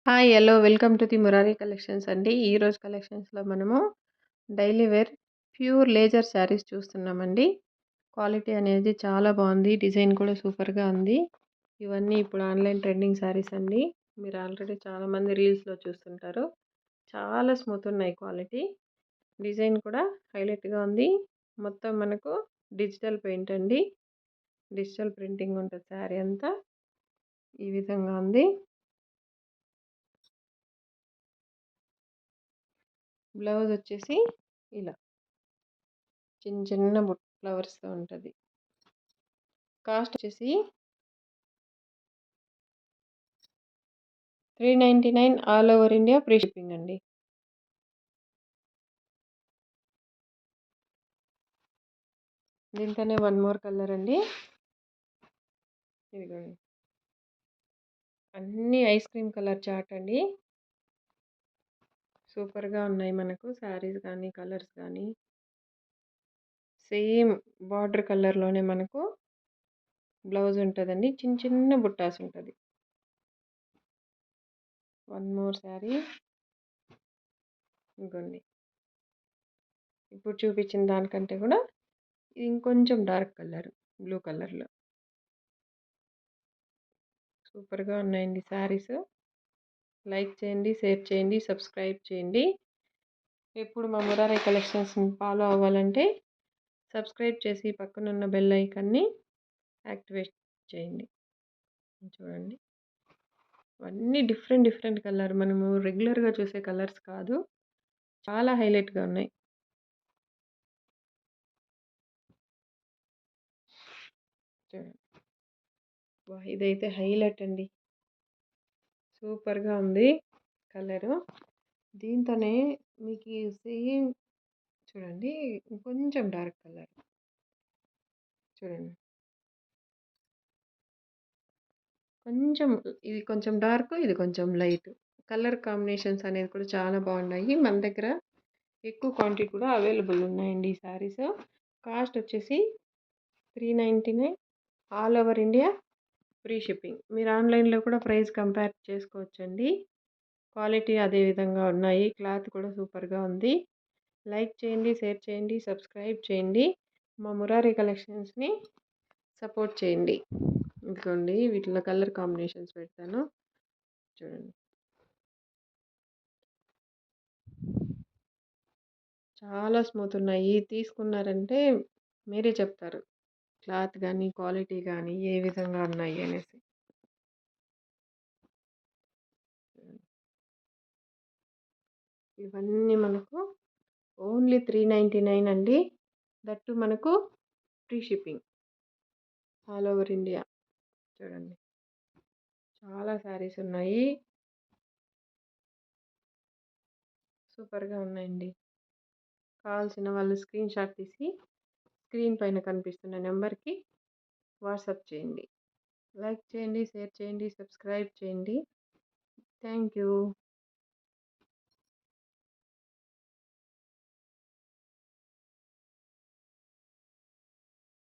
Hi! Hello! Welcome to the Murari collections అండి. ఈరోజు కలెక్షన్స్‌లో మనము daily wear pure laser sarees చూస్తున్నామండి. క్వాలిటీ అనేది చాలా బాగుంది. డిజైన్ కూడా సూపర్‌గా ఉంది. ఇవన్నీ ఇప్పుడు ఆన్‌లైన్ ట్రెండింగ్ శారీస్ అండి. మీరు ఆల్రెడీ చాలామంది రీల్స్‌లో చూస్తుంటారు. చాలా స్మూత్ ఉన్నాయి క్వాలిటీ. డిజైన్ కూడా హైలైట్‌గా ఉంది. మొత్తం మనకు డిజిటల్ పెయింట్ అండి. డిజిటల్ ప్రింటింగ్ ఉంటుంది శారీ అంతా. ఈ విధంగా ఉంది. బ్లౌజ్ వచ్చేసి ఇలా చిన్న చిన్న ఫ్లవర్స్‌తో ఉంటది. కాస్ట్ వచ్చేసి 399 all over India free shipping అండి. దీంట్లోనే వన్ మోర్ కలర్ అండి. ఇదిగోండి. అన్నీ ఐస్ క్రీమ్ కలర్ చార్ట్ అండి. సూపర్‌గా ఉన్నాయి మనకు శారీస్ కానీ, కలర్స్ కానీ. సేమ్ బార్డర్ కలర్‌లోనే మనకు బ్లౌజ్ ఉంటదండి. చిన్న చిన్న బుట్టాస్ ఉంటది. One more sari. ఇదిగోండి. ఇప్పుడు చూపించిన దానికంటే కూడా ఇది ఇంకొంచెం డార్క్ కలర్ బ్లూ కలర్‌లో. సూపర్‌గా ఉన్నాయండి శారీస్. లైక్ చేయండి, షేర్ చేయండి, సబ్స్క్రైబ్ చేయండి. ఎప్పుడు మా మురారి కలెక్షన్స్‌ని ఫాలో అవ్వాలంటే సబ్స్క్రైబ్ చేసి పక్కనున్న బెల్ ఐకాన్ని యాక్టివేట్ చేయండి. చూడండి. అన్నీ డిఫరెంట్ డిఫరెంట్ కలర్ మనము రెగ్యులర్‌గా చూసే కలర్స్ కాదు. చాలా హైలైట్‌గా ఉన్నాయి. చూడండి. ఇదైతే హైలైట్ అండి. సూపర్‌గా ఉంది కలరు. దీంతోనే మీకు సేమ్ చూడండి ఇంకొంచెం డార్క్ కలర్. చూడండి. కొంచెం ఇది కొంచెం డార్క్, ఇది కొంచెం లైట్. కలర్ కాంబినేషన్స్ అనేది కూడా చాలా బాగున్నాయి. మన దగ్గర ఎక్కువ క్వాంటిటీ కూడా అవైలబుల్ ఉన్నాయండి ఈ శారీస్. కాస్ట్ వచ్చేసి 399 all over India free shipping. మీరు ఆన్లైన్లో కూడా ప్రైస్ కంపేర్ చేసుకోవచ్చండి. క్వాలిటీ అదే విధంగా ఉన్నాయి. క్లాత్ కూడా సూపర్‌గా ఉంది. లైక్ చేయండి, షేర్ చేయండి, సబ్స్క్రైబ్ చేయండి. మా మురారి కలెక్షన్స్‌ని సపోర్ట్ చేయండి. ఇదిగోండి వీటిలో కలర్ కాంబినేషన్స్ పెడతాను. చూడండి. చాలా స్మూత్ ఉన్నాయి. తీసుకున్నారంటే మీరే చెప్తారు. క్లాత్ గానీ, క్వాలిటీ గానీ ఏ విధంగా ఉన్నాయి అనేసి. ఇవన్నీ మనకు ఓన్లీ 399 అండి. దట్టు మనకు free shipping all over India. చూడండి. చాలా శారీస్ ఉన్నాయి. సూపర్‌గా ఉన్నాయండి. కావాల్సిన వాళ్ళు స్క్రీన్ షాట్ తీసి స్క్రీన్ పైన కనిపిస్తున్న నెంబర్‌కి వాట్సాప్ చేయండి. లైక్ చేయండి, షేర్ చేయండి, సబ్స్క్రైబ్ చేయండి. Thank you.